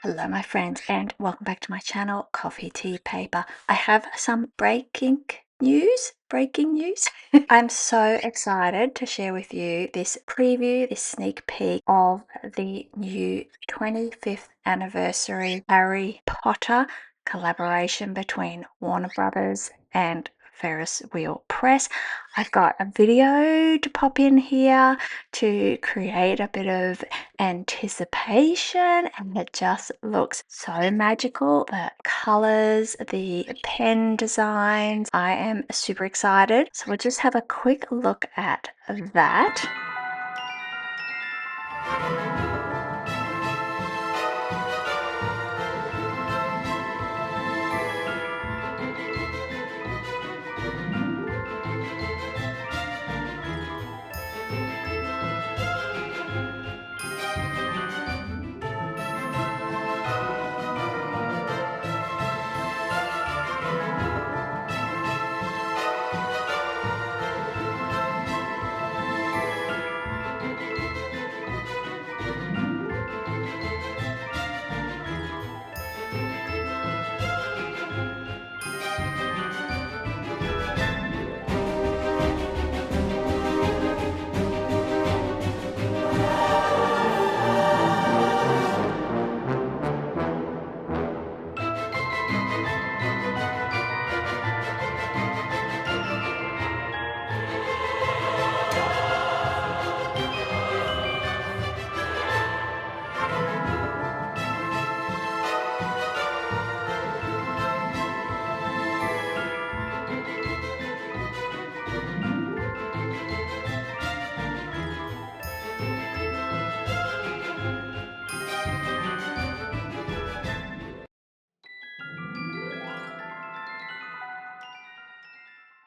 Hello, my friends, and welcome back to my channel, Coffee Tea Paper. I have some breaking news. I'm so excited to share with you this preview, this sneak peek of the new 25th anniversary Harry Potter collaboration between Warner Brothers and Ferris Wheel Press. I've got a video to pop in here to create a bit of anticipation, and it just looks so magical. The colors, the pen designs, I am super excited. So we'll just have a quick look at that.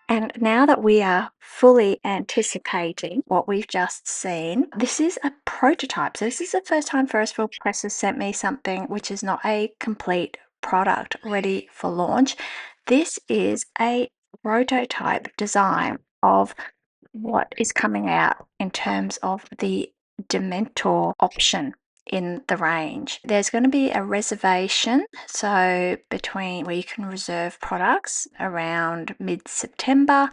And now that we are fully anticipating what we've just seen, this is a prototype. So this is the first time Ferris Wheel Press has sent me something which is not a complete product ready for launch. This is a prototype design of what is coming out in terms of the Dementor option in the range. There's going to be a reservation, so between where you can reserve products around mid-September,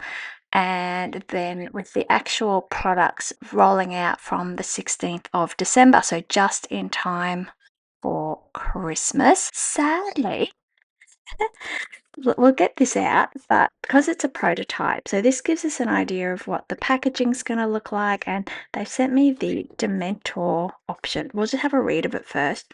and then with the actual products rolling out from the 16th of December, so just in time for Christmas. Sadly, we'll get this out, but because it's a prototype, so this gives us an idea of what the packaging's going to look like, and they've sent me the Dementor option. We'll just have a read of it first.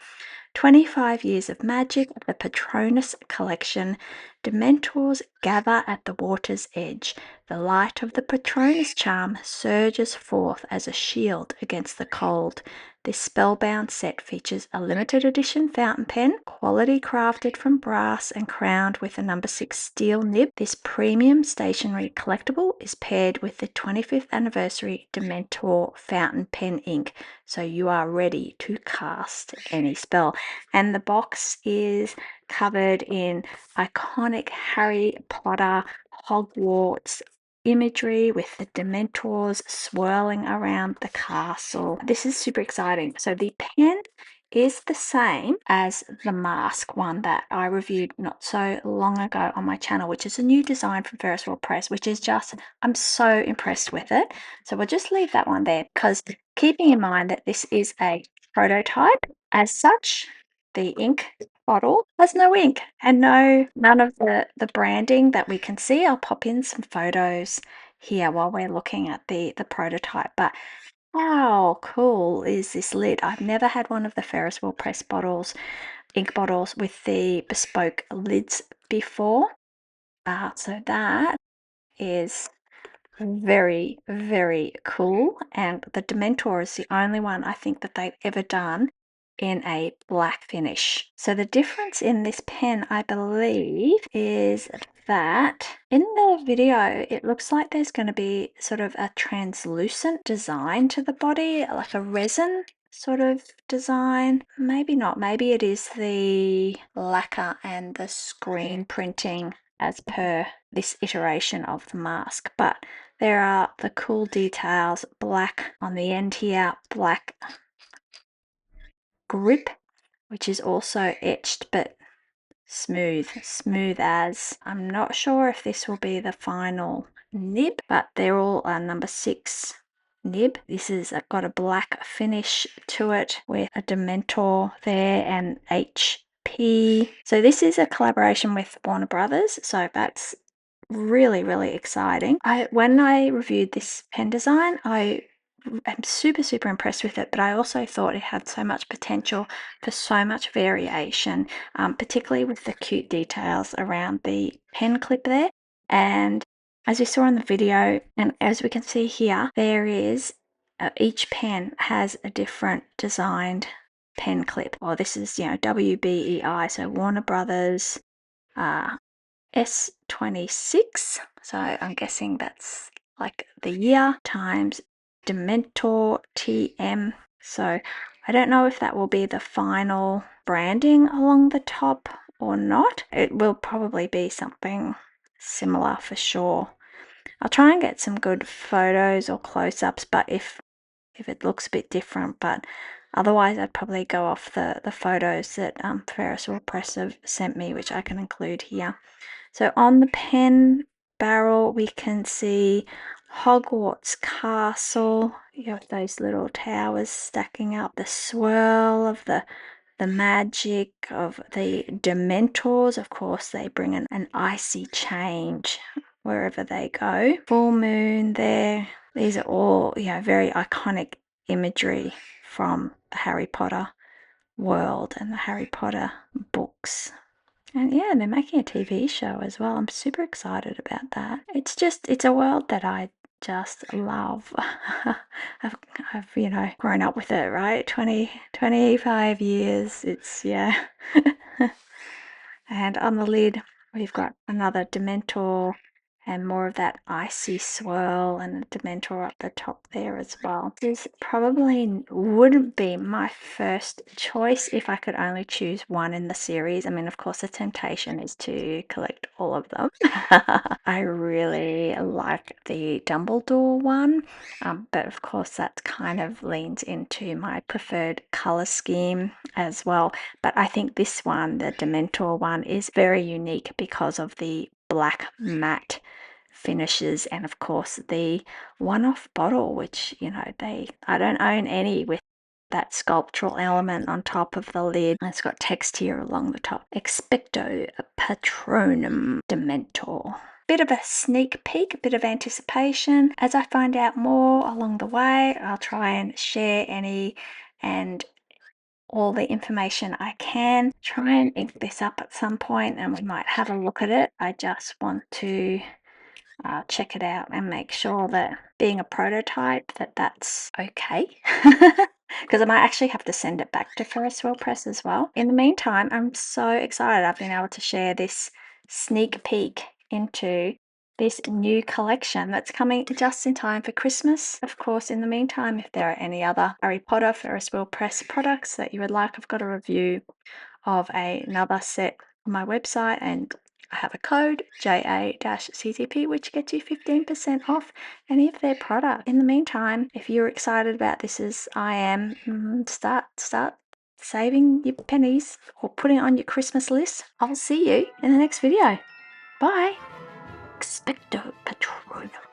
25 years of magic, the Patronus collection. Dementors gather at the water's edge. The light of the Patronus charm surges forth as a shield against the cold. This spellbound set features a limited edition fountain pen, quality crafted from brass and crowned with a number 6 steel nib. This premium stationery collectible is paired with the 25th anniversary Dementor fountain pen ink, so you are ready to cast any spell. And the box is covered in iconic Harry Potter Hogwarts imagery with the Dementors swirling around the castle. This is super exciting. So the pen is the same as the mask one that I reviewed not so long ago on my channel, which is a new design from Ferris Wheel Press, which is just, I'm so impressed with it. So we'll just leave that one there, because keeping in mind that this is a prototype, as such, the ink bottle has no ink and none of the branding that we can see. I'll pop in some photos here while we're looking at the prototype. But how cool is this lid? I've never had one of the Ferris Wheel Press bottles, ink bottles with the bespoke lids before. So that is very, very cool. And the Dementor is the only one I think that they've ever done in a black finish. So the difference in this pen, I believe, is that in the video, it looks like there's going to be sort of a translucent design to the body, like a resin sort of design. Maybe not. Maybe it is the lacquer and the screen printing as per this iteration of the mask. But there are the cool details, black on the end here, black grip which is also etched but smooth as. I'm not sure if this will be the final nib, but they're all number 6 nib. This is got a black finish to it with a Dementor there and HP. So this is a collaboration with Warner Brothers, so that's really exciting. When I reviewed this pen design, I'm super impressed with it, but I also thought it had so much potential for so much variation, particularly with the cute details around the pen clip there. And as we saw in the video, and as we can see here, there is each pen has a different designed pen clip. Well, this is, WBEI, so Warner Brothers S26. So I'm guessing that's like the year times Dementor TM. So I don't know if that will be the final branding along the top or not. It will probably be something similar for sure. I'll try and get some good photos or close-ups, but if it looks a bit different, but otherwise I'd probably go off the photos that Ferris Wheel Press have sent me, which I can include here. So on the pen barrel, we can see Hogwarts Castle. You have those little towers stacking up, the swirl of the magic of the Dementors. Of course, they bring an icy change wherever they go. Full moon there. These are all, very iconic imagery from the Harry Potter world and the Harry Potter books. And yeah, they're making a TV show as well. I'm super excited about that. It's a world that I just love. I've grown up with it, right? 25 years. Yeah. And on the lid, we've got another Dementor and more of that icy swirl and a Dementor up the top there as well. This probably wouldn't be my first choice if I could only choose one in the series. I mean, of course, the temptation is to collect all of them. I really like the Dumbledore one, but of course that kind of leans into my preferred color scheme as well. But I think this one, the Dementor one, is very unique because of the black matte finishes and of course the one-off bottle, which I don't own any with that sculptural element on top of the lid. It's got text here along the top. Expecto Patronum Dementor. Bit of a sneak peek, a bit of anticipation. As I find out more along the way, I'll try and share any and all the information I can. Try and ink this up at some point and we might have a look at it. I just want to check it out and make sure that being a prototype that's okay. Because I might actually have to send it back to Ferris Wheel Press as well. In the meantime, I'm so excited I've been able to share this sneak peek into this new collection that's coming just in time for Christmas. Of course, in the meantime, if there are any other Harry Potter Ferris Wheel Press products that you would like, I've got a review of another set on my website, and I have a code JA-CTP which gets you 15% off any of their product. In the meantime, if you're excited about this as I am, start saving your pennies or putting it on your Christmas list. I'll see you in the next video. Bye. Expecto Patronum.